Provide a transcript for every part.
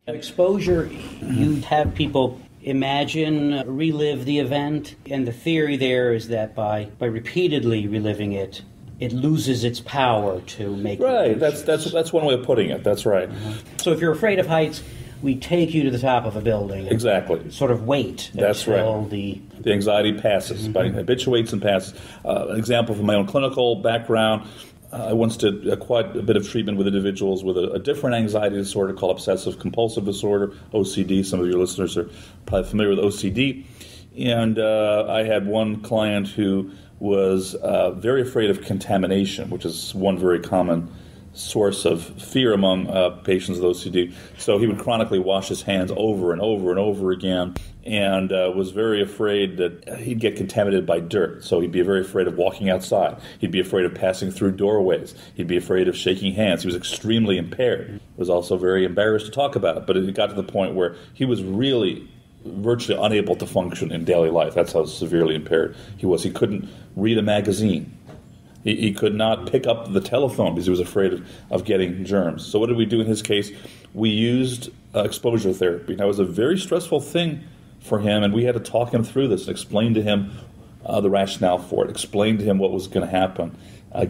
Exposure, you have people imagine, relive the event, and the theory there is that by repeatedly reliving it, it loses its power to make right. That's one way of putting it. That's right. So if you're afraid of heights, we take you to the top of a building. Exactly. Sort of wait. That's right. The anxiety passes, habituates and passes. An example from my own clinical background. I once did quite a bit of treatment with individuals with a different anxiety disorder called obsessive-compulsive disorder, OCD. Some of your listeners are probably familiar with OCD. And I had one client who was very afraid of contamination, which is one very common source of fear among patients with OCD. So he would chronically wash his hands over and over and over again, and was very afraid that he'd get contaminated by dirt. So he'd be very afraid of walking outside. He'd be afraid of passing through doorways. He'd be afraid of shaking hands. He was extremely impaired. Was also very embarrassed to talk about it, but it got to the point where he was really virtually unable to function in daily life. That's how severely impaired he was. He couldn't read a magazine. He could not pick up the telephone because he was afraid of getting germs. So what did we do in his case? We used exposure therapy. Now, it was a very stressful thing for him, and we had to talk him through this and explain to him the rationale for it, explain to him what was going to happen,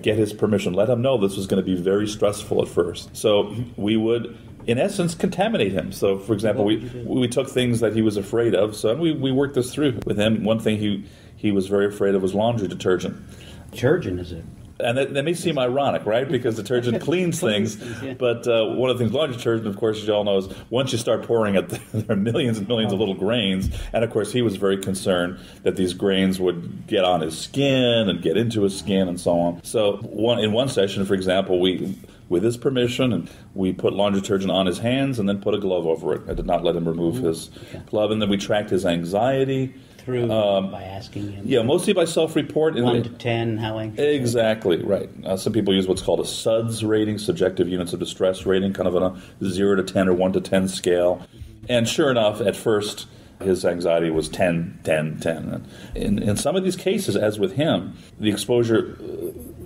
get his permission, let him know this was going to be very stressful at first. So we would, in essence, contaminate him. So, for example, we took things that he was afraid of, so we worked this through with him. One thing he was very afraid of was laundry detergent. Detergent, is it? And that may seem ironic, right? Because detergent cleans things. Yeah. But one of the things, laundry detergent, of course, as you all know, is once you start pouring it, there are millions and millions of little grains. And, of course, he was very concerned that these grains would get on his skin and get into his skin and so on. So in one session, for example, with his permission, and we put laundry detergent on his hands and then put a glove over it. I did not let him remove his glove. And then we tracked his anxiety. By asking him? Yeah, mostly by self-report. 1 to 10, how anxious? Exactly, right. Some people use what's called a SUDS rating, subjective units of distress rating, kind of on a 0 to 10 or 1 to 10 scale. And sure enough, at first, his anxiety was 10, 10, 10. In some of these cases, as with him, the exposure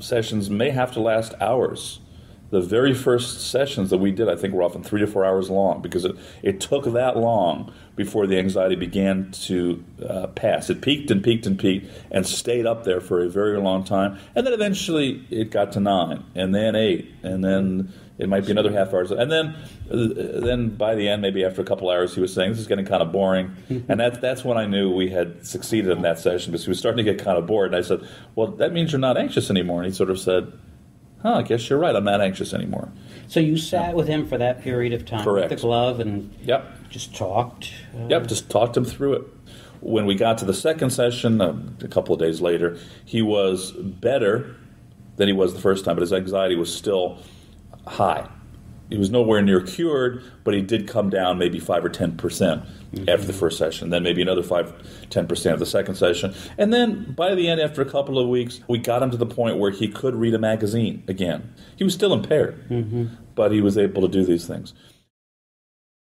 sessions may have to last hours. The very first sessions that we did, I think, were often 3 to 4 hours long because it took that long before the anxiety began to pass. It peaked and peaked and peaked and stayed up there for a very long time. And then eventually it got to 9, and then 8, and then it might be another half hour. And then by the end, maybe after a couple hours, he was saying, this is getting kind of boring. And that's when I knew we had succeeded in that session because he was starting to get kind of bored. And I said, well, that means you're not anxious anymore. And he sort of said, I guess you're right. I'm not anxious anymore. So you sat with him for that period of time Correct. with the glove and just talked? Just talked him through it. When we got to the second session, a couple of days later, he was better than he was the first time, but his anxiety was still high. He was nowhere near cured, but he did come down maybe 5 or 10% after the first session, then maybe another 5-10% of the second session. And then by the end, after a couple of weeks, we got him to the point where he could read a magazine again. He was still impaired, but he was able to do these things.